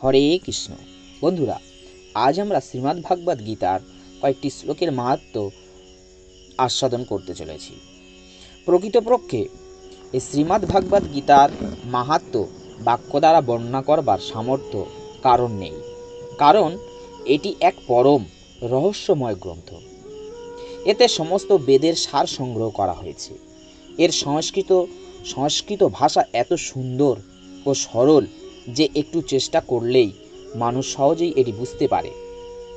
হরে কৃষ্ণ। বন্ধুরা, আজ আমরা শ্রীমদ্ ভাগবত গীতার কয়েকটি শ্লোকের মাহাত্ম্য আস্বাদন করতে চলেছি। প্রকৃতপক্ষে এই শ্রীমদ্ ভাগবত গীতার মাহাত্ম্য বাক্য দ্বারা বর্ণনা করবার সামর্থ্য কারণ নেই, কারণ এটি এক পরম রহস্যময় গ্রন্থ। এতে সমস্ত বেদের সার সংগ্রহ করা হয়েছে। এর সংস্কৃত ভাষা এত সুন্দর ও সরল যে একটু চেষ্টা করলেই মানুষ সহজেই এটি বুঝতে পারে,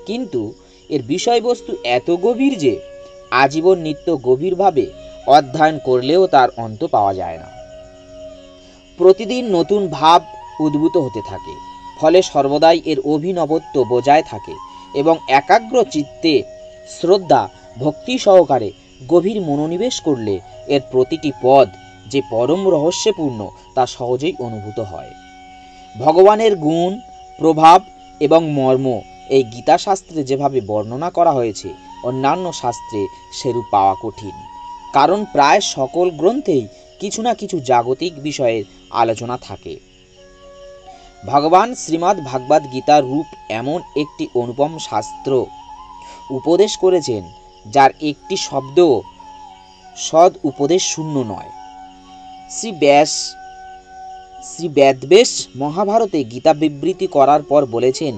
কিন্তু এর বিষয়বস্তু এত গভীর যে আজীবন নিত্য গভীরভাবে অধ্যয়ন করলেও তার অন্ত পাওয়া যায় না। প্রতিদিন নতুন ভাব উদ্ভূত হতে থাকে, ফলে সর্বদাই এর অভিনবত্ব বজায় থাকে এবং একাগ্র চিত্তে শ্রদ্ধা ভক্তি সহকারে গভীর মনোনিবেশ করলে এর প্রতিটি পদ যে পরম রহস্যপূর্ণ তা সহজেই অনুভূত হয়। ভগবানের গুণ, প্রভাব এবং মর্ম এই গীতা শাস্ত্রে যেভাবে বর্ণনা করা হয়েছে, অন্যান্য শাস্ত্রে সেরূপ পাওয়া কঠিন, কারণ প্রায় সকল গ্রন্থেই কিছু না কিছু জাগতিক বিষয়ের আলোচনা থাকে। ভগবান শ্রীমদ্ ভাগবত গীতার রূপ এমন একটি অনুপম শাস্ত্র উপদেশ করেছেন, যার একটি শব্দ সদ উপদেশ শূন্য নয়। শ্রী ব্যাদব্যাস মহাভারতে গীতা বিবৃতি করার পর বলেছেন,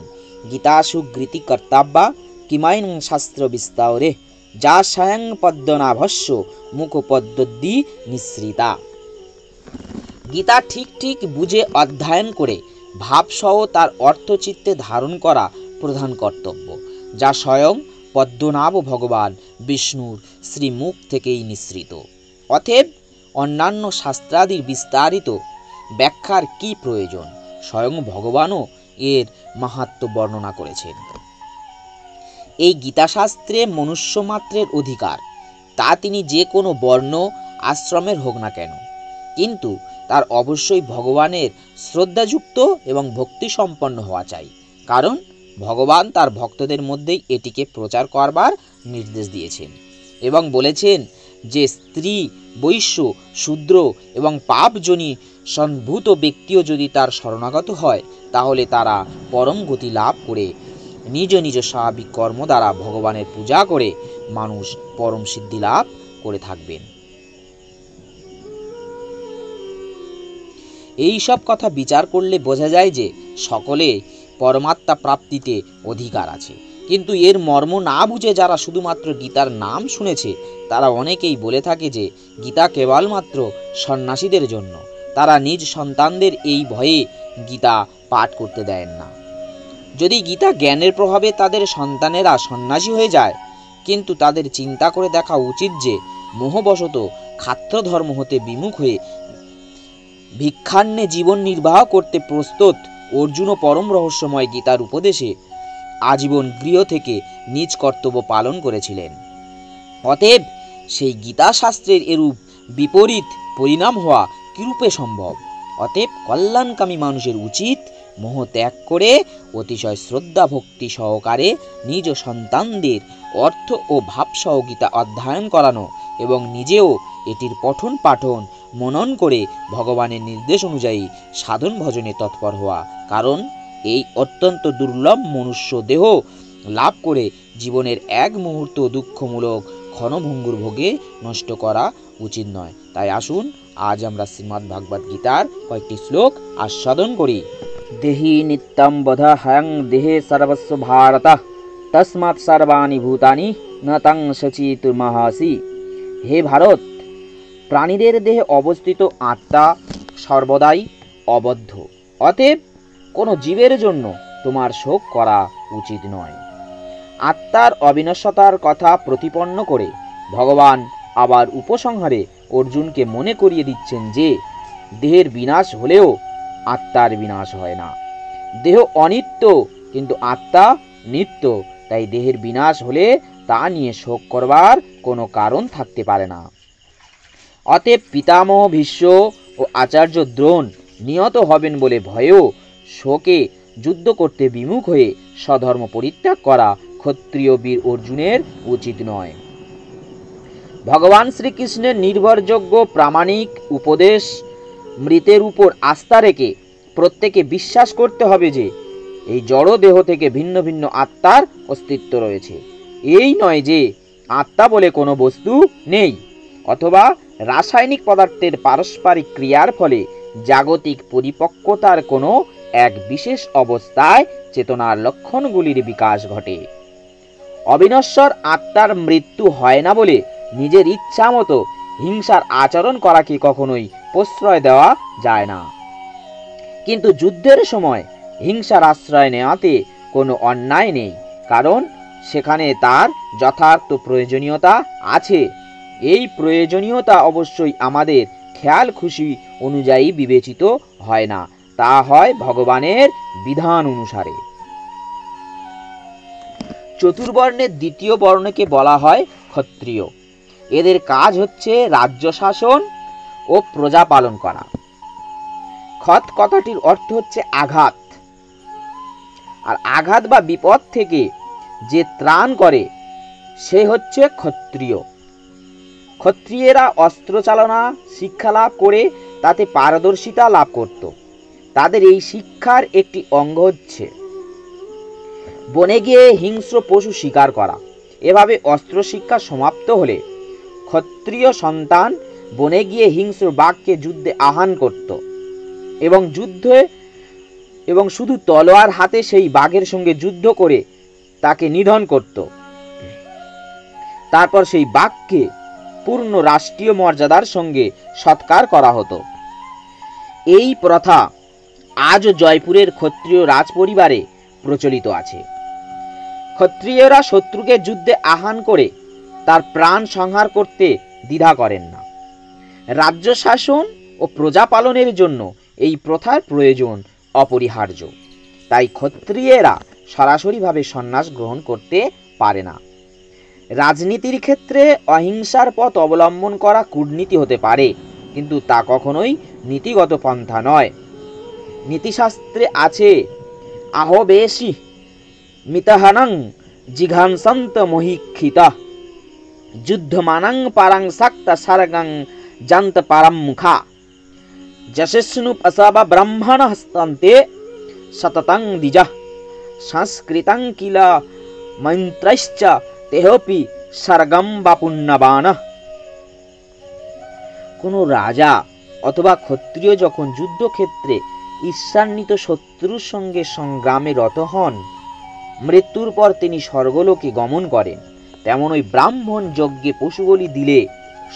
গীতাসু গীতি কর্তাব্যা কিমাইন শাস্ত্র বিস্তারে যা স্বয়ং পদ্মনাভস্য মুখপদ্মদ্দি নিঃসৃতা। গীতা ঠিক ঠিক বুঝে অধ্যয়ন করে ভাবসহ তার অর্থচিত্তে ধারণ করা প্রধান কর্তব্য, যা স্বয়ং পদ্মনাভ ভগবান বিষ্ণুর শ্রীমুখ থেকেই নিঃসৃত। অতএব অন্যান্য শাস্ত্রাদির বিস্তারিত ব্যাখ্যার কি প্রয়োজন? স্বয়ং ভগবানও এর মাহাত্ম্য বর্ণনা করেছেন। এই গীতাশাস্ত্রে মনুষ্যমাত্রের অধিকার, তা তিনি যে কোনো বর্ণ আশ্রমের হোক না কেন, কিন্তু তার অবশ্যই ভগবানের শ্রদ্ধাযুক্ত এবং ভক্তি সম্পন্ন হওয়া চাই, কারণ ভগবান তার ভক্তদের মধ্যেই এটিকে প্রচার করবার নির্দেশ দিয়েছেন এবং বলেছেন যে স্ত্রী, বৈশ্য, শূদ্র এবং পাপজনী সম্ভূত ব্যক্তিও যদি তার শরণাগত হয়, তাহলে তারা পরম গতি লাভ করে নিজ নিজ স্বাভাবিক কর্ম দ্বারা ভগবানের পূজা করে মানুষ পরম সিদ্ধি লাভ করে থাকবেন। এই সব কথা বিচার করলে বোঝা যায় যে সকলে পরমাত্মা প্রাপ্তিতে অধিকার আছে, কিন্তু এর মর্ম না বুঝে যারা শুধুমাত্র গীতার নাম শুনেছে, তারা অনেকেই বলে থাকে যে গীতা কেবলমাত্র সন্ন্যাসীদের জন্য। তারা নিজ সন্তানদের এই ভয়ে গীতা পাঠ করতে দেন না। যদি গীতা জ্ঞানের প্রভাবে তাদের সন্তানেরা সন্ন্যাসী হয়ে যায়, কিন্তু তাদের চিন্তা করে দেখা উচিত যে মোহবশত ক্ষাত্র ধর্ম হতে বিমুখ হয়ে ভিক্ষান্নে জীবন নির্বাহ করতে প্রস্তুত অর্জুনও পরম রহস্যময় গীতার উপদেশে আজীবন গৃহ থেকে নিজ কর্তব্য পালন করেছিলেন। অতএব সেই গীতা শাস্ত্রের এরূপ বিপরীত পরিণাম হওয়া কিরূপে সম্ভব? অতএব কল্যাণকামী মানুষের উচিত মোহ ত্যাগ করে অতিশয় শ্রদ্ধা ভক্তি সহকারে নিজ সন্তানদের অর্থ ও ভাবসহ গীতা অধ্যয়ন করানো এবং নিজেও এটির পঠন পাঠন মনন করে ভগবানের নির্দেশ অনুযায়ী সাধন ভজনে তৎপর হওয়া, কারণ এই অত্যন্ত দুর্লভ মনুষ্য দেহ লাভ করে জীবনের এক মুহূর্ত দুঃখমূলক ক্ষণভঙ্গুর ভোগে নষ্ট করা উচিত নয়। তাই আসুন আজ আমরা শ্রীমদ্ ভাগবত গীতার কয়েকটি শ্লোক আস্বাদন করি। দেহি নিত্যম বধ হয়ং দেহে সর্বস্ব ভারত তস্মাৎ সর্বাণি ভূতানি ন তং সচিতুর্মহাসি। হে ভারত, প্রাণীদের দেহে অবস্থিত আত্মা সর্বদাই অবদ্ধ, অতএব কোনো জীবের জন্য তোমার শোক করা উচিত নয়। আত্মার অবিনশ্বতার কথা প্রতিপন্ন করে ভগবান আবার উপসংহারে অর্জুনকে মনে করিয়ে দিচ্ছেন যে দেহের বিনাশ হলেও আত্মার বিনাশ হয় না। দেহ অনিত্য, কিন্তু আত্মা নিত্য, তাই দেহের বিনাশ হলে তা নিয়ে শোক করবার কোনো কারণ থাকতে পারে না। অতএব পিতামহ ভীষ্ম ও আচার্য দ্রোণ নিহত হবেন বলে ভয়েও শোকে যুদ্ধ করতে বিমুখ হয়ে স্বধর্ম পরিত্যাগ করা ক্ষত্রিয় বীর অর্জুনের উচিত নয়। ভগবান শ্রীকৃষ্ণের নির্ভরযোগ্য প্রামাণিক উপদেশ মৃতের উপর আস্থা রেখে প্রত্যেকে বিশ্বাস করতে হবে যে এই জড় দেহ থেকে ভিন্ন ভিন্ন আত্মার অস্তিত্ব রয়েছে। এই নয় যে আত্মা বলে কোনো বস্তু নেই, অথবা রাসায়নিক পদার্থের পারস্পরিক ক্রিয়ার ফলে জাগতিক পরিপক্কতার কোনো এক বিশেষ অবস্থায় চেতনার লক্ষণগুলির বিকাশ ঘটে। অবিনশ্বর আত্মার মৃত্যু হয় না বলে নিজের ইচ্ছা মতো হিংসার আচরণ করাকে কখনোই প্রশ্রয় দেওয়া যায় না। কিন্তু যুদ্ধের সময় হিংসার আশ্রয় নেওয়াতে কোনো অন্যায় নেই, কারণ সেখানে তার যথার্থ প্রয়োজনীয়তা আছে। এই প্রয়োজনীয়তা অবশ্যই আমাদের খেয়াল খুশি অনুযায়ী বিবেচিত হয় না, তা হয় ভগবানের বিধান অনুসারে। চতুর্বর্ণের দ্বিতীয় বর্ণকে বলা হয় ক্ষত্রিয়। এদের কাজ হচ্ছে রাজ্য শাসন ও প্রজা পালন করা। ক্ষত কথাটির অর্থ হচ্ছে আঘাত, আর আঘাত বা বিপদ থেকে যে ত্রাণ করে সে হচ্ছে ক্ষত্রিয়। ক্ষত্রিয়েরা অস্ত্র চালনা শিক্ষা লাভ করে তাতে পারদর্শিতা লাভ করত। তাদের এই শিক্ষার একটি অঙ্গ হচ্ছে বনে গিয়ে হিংস্র পশু শিকার করা। এভাবে অস্ত্র শিক্ষা সমাপ্ত হলে ক্ষত্রিয় সন্তান বনে গিয়ে হিংস্র বাঘকে যুদ্ধে আহ্বান করত এবং শুধু তলোয়ার হাতে সেই বাঘের সঙ্গে যুদ্ধ করে তাকে নিধন করত। তারপর সেই বাঘকে পূর্ণ রাষ্ট্রীয় মর্যাদার সঙ্গে সৎকার করা হতো। এই প্রথা আজও জয়পুরের ক্ষত্রিয় রাজপরিবারে প্রচলিত আছে। ক্ষত্রিয়রা শত্রুকে যুদ্ধে আহ্বান করে তার প্রাণ সংহার করতে দ্বিধা করেন না। রাজ্য শাসন ও প্রজা পালনের জন্য এই প্রথার প্রয়োজন অপরিহার্য। তাই ক্ষত্রিয়েরা সরাসরিভাবে সন্ন্যাস গ্রহণ করতে পারে না। রাজনীতির ক্ষেত্রে অহিংসার পথ অবলম্বন করা কূটনীতি হতে পারে, কিন্তু তা কখনোই নীতিগত পন্থা নয়। নীতিশাস্ত্রে আছে আহবেশি মিতাহানং জিঘাংসন্ত মহিক্ষিতা যুদ্ধমানং পারাং শাক্ত সারগং জান্ত পারম মুখা যশস্নু পসব ব্রহ্মণ হস্তান্তে সততং দ্বিজা সংস্কৃতং কিল মন্ত্রশ্চ তেহপি সর্গম বা পুণ্যবান। কোন রাজা অথবা ক্ষত্রিয় যখন যুদ্ধক্ষেত্রে ঈর্ষান্বিত শত্রুর সঙ্গে সংগ্রামে রত হন, মৃত্যুর পর তিনি স্বর্গলোকে গমন করেন, তেমন ওই ব্রাহ্মণ যজ্ঞে পশু বলি দিলে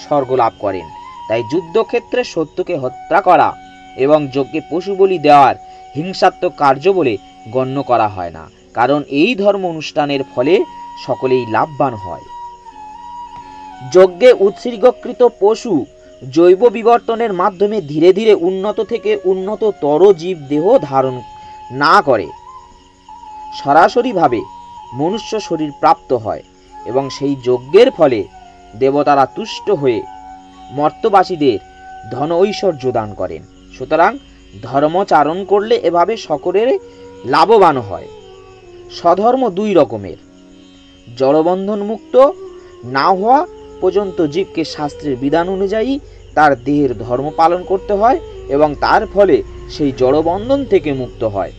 স্বর্গ লাভ করেন। তাই যুদ্ধক্ষেত্রে শত্রুকে হত্যা করা এবং যজ্ঞে পশু বলি দেওয়ার হিংসাত্মক কার্য বলে গণ্য করা হয় না, কারণ এই ধর্ম অনুষ্ঠানের ফলে সকলেই লাভবান হয়। যজ্ঞে উৎসর্গকৃত পশু জৈব বিবর্তনের মাধ্যমে ধীরে ধীরে উন্নত থেকে উন্নততর জীব দেহ ধারণ না করে সরাসরিভাবে মনুষ্য শরীর প্রাপ্ত হয় এবং সেই যজ্ঞের ফলে দেবতারা তুষ্ট হয়ে মর্তবাসীদের ধন ঐশ্বর্য দান করেন। সুতরাং ধর্মচারণ করলে এভাবে সকলের লাভবান হয়। স্বধর্ম দুই রকমের। জড়বন্ধন মুক্ত না হওয়া পর্যন্ত জীবকে শাস্ত্রের বিধান অনুযায়ী তার দেহের ধর্ম পালন করতে হয় এবং তার ফলে সেই জড়বন্ধন থেকে মুক্ত হয়।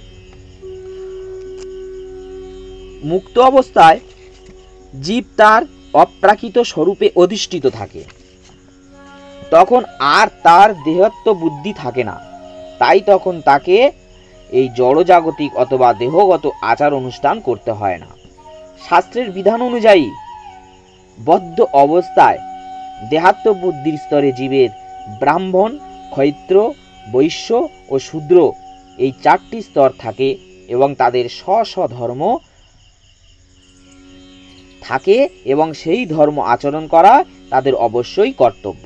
মুক্ত অবস্থায় জীব তার অপ্রাকৃত স্বরূপে অধিষ্ঠিত থাকে, তখন আর তার দেহত্ব বুদ্ধি থাকে না। তাই তখন তাকে এই জড়জাগতিক অথবা দেহগত আচার অনুষ্ঠান করতে হয় না। শাস্ত্রের বিধান অনুযায়ী বদ্ধ অবস্থায় দেহাত্ম বুদ্ধির স্তরে জীবের ব্রাহ্মণ, ক্ষত্র, বৈশ্য ও শূদ্র এই চারটি স্তর থাকে এবং তাদের স্ব স্ব ধর্ম থাকে এবং সেই ধর্ম আচরণ করা তাদের অবশ্যই কর্তব্য।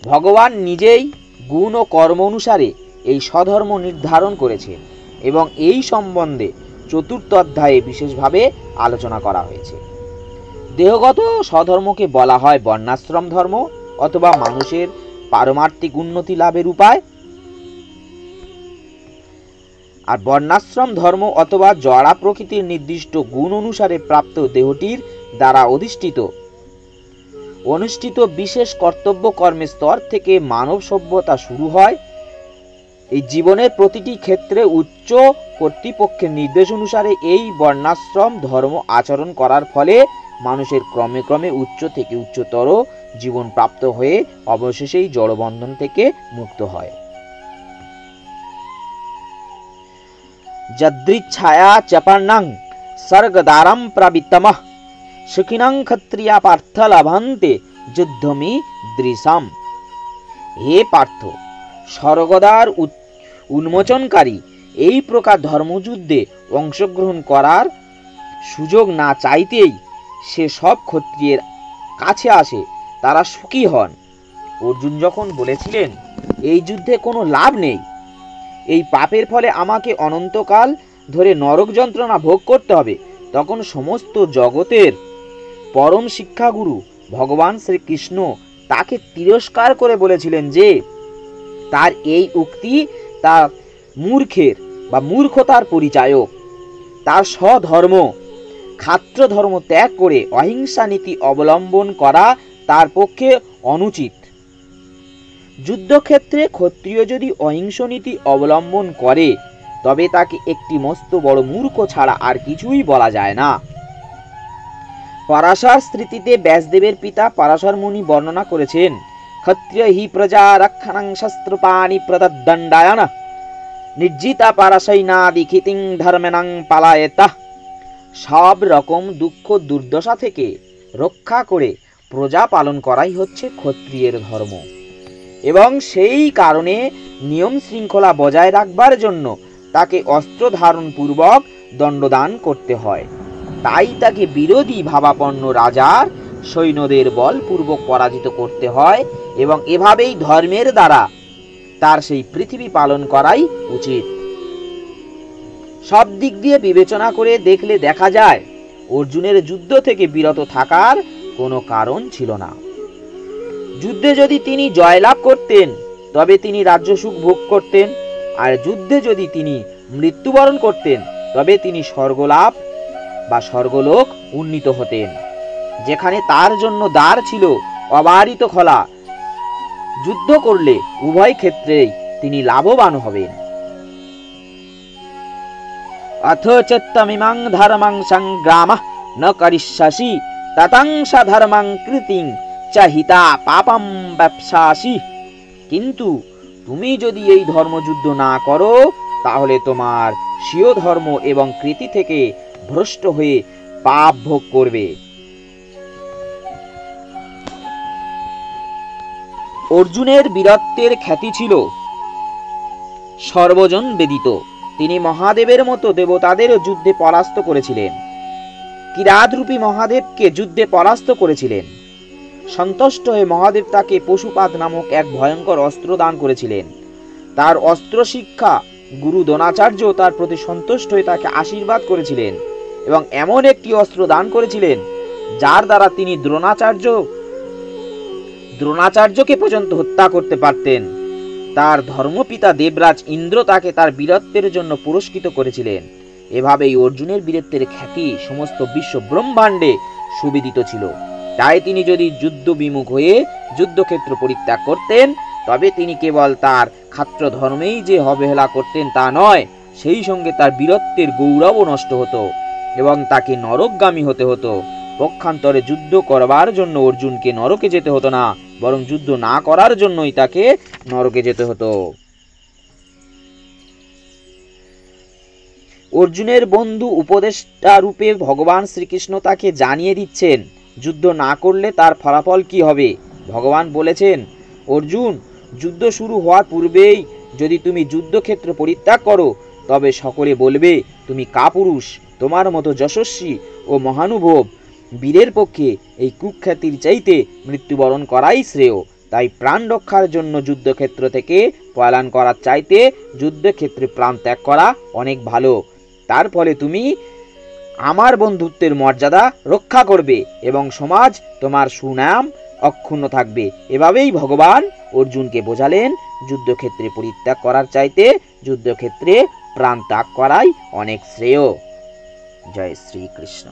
ভগবান নিজেই গুণ ও কর্ম অনুসারে এই স্বধর্ম নির্ধারণ করেছেন এবং এই সম্বন্ধে চতুর্থ অধ্যায়ে বিশেষভাবে আলোচনা করা হয়েছে। দেহগত স্বধর্মকে বলা হয় বর্ণাশ্রম ধর্ম অথবা মানুষের পারমার্থিক উন্নতি লাভের উপায়। আর বর্ণাশ্রম ধর্ম অথবা জড়া প্রকৃতির নির্দিষ্ট গুণ অনুসারে প্রাপ্ত দেহটির দ্বারা অনুষ্ঠিত বিশেষ কর্তব্য কর্মের স্তর থেকে মানব সভ্যতা শুরু হয় এই জীবনের প্রতিটি ক্ষেত্রে উচ্চ কর্তৃপক্ষের নির্দেশ অনুসারে এই বর্ণাশ্রম ধর্ম আচরণ করার ফলে মানুষের ক্রমে ক্রমে উচ্চ থেকে উচ্চতর জীবন প্রাপ্ত হয়ে অবশেষে এই জড়বন্ধন থেকে মুক্ত হয়। যদৃচ্ছায়া চপার্ণং স্বর্গদ্বারম প্রবিত্তমঃ সুখিনং ক্ষত্রিয়া পার্থ লভন্তে যুদ্ধমি দৃশম। হে পার্থ, স্বর্গদ্বার উন্মোচনকারী এই প্রকার ধর্মযুদ্ধে অংশগ্রহণ করার সুযোগ না চাইতেই সে সব ক্ষত্রিয়ের কাছে আসে, তারা সুখী হন। অর্জুন যখন বলেছিলেন এই যুদ্ধে কোনো লাভ নেই, এই পাপের ফলে আমাকে অনন্তকাল ধরে নরক যন্ত্রণা ভোগ করতে হবে, তখন সমস্ত জগতের পরম শিক্ষাগুরু ভগবান শ্রীকৃষ্ণ তাকে তিরস্কার করে বলেছিলেন যে তার এই উক্তি তার মূর্খের বা মূর্খতার পরিচায়ক। তার স্বধর্ম ক্ষাত্র ধর্ম ত্যাগ করে অহিংসা নীতি অবলম্বন করা তার পক্ষে অনুচিত। যুদ্ধক্ষেত্রে ক্ষত্রিয় যদি অহিংস নীতি অবলম্বন করে তবে তাকে একটি মস্ত বড় মূর্খ ছাড়া আর কিছুই বলা যায় না। পরাশর স্মৃতিতে ব্যাসদেবের পিতা পরাশর মুনি বর্ণনা করেছেন, ক্ষত্রিয় হি প্রজা রক্ষণং শস্ত্রপাণি প্রদদণ্ডায়ন নির্জিতা পারাশৈনাদিখিতিং ধর্মেণং পালায়েতা। সব রকম দুঃখ দুর্দশা থেকে রক্ষা করে প্রজা পালন করাই হচ্ছে ক্ষত্রিয়ের ধর্ম, এবং সেই কারণে নিয়ম শৃঙ্খলা বজায় রাখবার জন্য তাকে অস্ত্র ধারণ পূর্বক দণ্ডদান করতে হয়। তাই তাকে বিরোধী ভাবাপন্ন রাজার সৈন্যদের বলপূর্বক পরাজিত করতে হয়, এবং এভাবেই ধর্মের দ্বারা তার সেই পৃথিবী পালন করাই উচিত। সব দিক দিয়ে বিবেচনা করে দেখলে দেখা যায় অর্জুনের যুদ্ধ থেকে বিরত থাকার কোনো কারণ ছিল না। যুদ্ধে যদি তিনি জয়লাভ করতেন তবে তিনি রাজ্য সুখ ভোগ করতেন, আর যুদ্ধে যদি তিনি মৃত্যুবরণ করতেন তবে তিনি স্বর্গলাভ বা স্বর্গলোক উন্নীত হতেন, যেখানে তার জন্য দ্বার ছিল অবারিত খোলা। যুদ্ধ করলে উভয় ক্ষেত্রেই তিনি লাভবান হবেন। অথ চিত্তমিমাং ধর্মং সংগ্রামঃ ন করিষ্যসি ততং সধর্মং কৃতিং চাহিতা পাপম ব্যবসাসি। কিন্তু তুমি যদি এই ধর্মযুদ্ধ না করো তাহলে তোমার স্বীয় ধর্ম এবং কৃতি থেকে ভ্রষ্ট হয়ে পাপ ভোগ করবে। অর্জুনের বীরত্বের খ্যাতি ছিল সর্বজন বেদিত। তিনি মহাদেবের মতো দেবতাদের যুদ্ধে পরাস্ত করেছিলেন, কিরাতরূপী মহাদেবকে যুদ্ধে পরাস্ত করেছিলেন। সন্তুষ্ট হয়ে মহাদেব তাকে পশুপাত নামক এক ভয়ঙ্কর অস্ত্র দান করেছিলেন। তার অস্ত্র শিক্ষা গুরু দ্রোণাচার্য তার প্রতি সন্তুষ্ট হয়ে তাকে আশীর্বাদ করেছিলেন, এবং এমন একটি অস্ত্র দান করেছিলেন যার দ্বারা তিনি দ্রোণাচার্যকে পর্যন্ত হত্যা করতে পারতেন। তার ধর্মপিতা দেবরাজ ইন্দ্র তাকে তার বীরত্বের জন্য পুরস্কৃত করেছিলেন। এভাবেই অর্জুনের বীরত্বের খ্যাতি সমস্ত বিশ্ব ব্রহ্মাণ্ডে সুবিদিত ছিল। তাই তিনি যদি যুদ্ধ বিমুখ হয়ে যুদ্ধক্ষেত্র পরিত্যাগ করতেন তবে তিনি কেবল তার ক্ষাত্র ধর্মেই যে অবহেলা করতেন তা নয়, সেই সঙ্গে তার বীরত্বের গৌরবও নষ্ট হতো এবং তাকে নরকগামী হতে হতো। পক্ষান্তরে যুদ্ধ করবার জন্য অর্জুনকে নরকে যেতে হতো না, বরং যুদ্ধ না করার জন্যই তাকে নরকে যেতে হতো। অর্জুনের বন্ধু উপদেষ্টা রূপে ভগবান শ্রীকৃষ্ণ তাকে জানিয়ে দিচ্ছেন যুদ্ধ না করলে তার ফলাফল কি হবে। ভগবান বলেছেন, অর্জুন, যুদ্ধ শুরু হওয়ার পূর্বেই যদি তুমি যুদ্ধক্ষেত্র পরিত্যাগ করো তবে সকলে বলবে তুমি কাপুরুষ। তোমার মতো যশস্বী ও মহানুভব বীরের পক্ষে এই কুখ্যাতির চাইতে মৃত্যুবরণ করাই শ্রেয়। তাই প্রাণ রক্ষার জন্য যুদ্ধক্ষেত্র থেকে পলায়ন করার চাইতে যুদ্ধক্ষেত্রে প্রাণ ত্যাগ করা অনেক ভালো। তার ফলে তুমি আমার বন্ধুত্বের মর্যাদা রক্ষা করবে এবং সমাজ তোমার সুনাম অক্ষুণ্ণ থাকবে। এভাবেই ভগবান অর্জুনকে বোঝালেন যুদ্ধক্ষেত্রে পরিত্যাগ করার চাইতে যুদ্ধক্ষেত্রে প্রাণ ত্যাগ করাই অনেক শ্রেয়। জয় শ্রীকৃষ্ণ।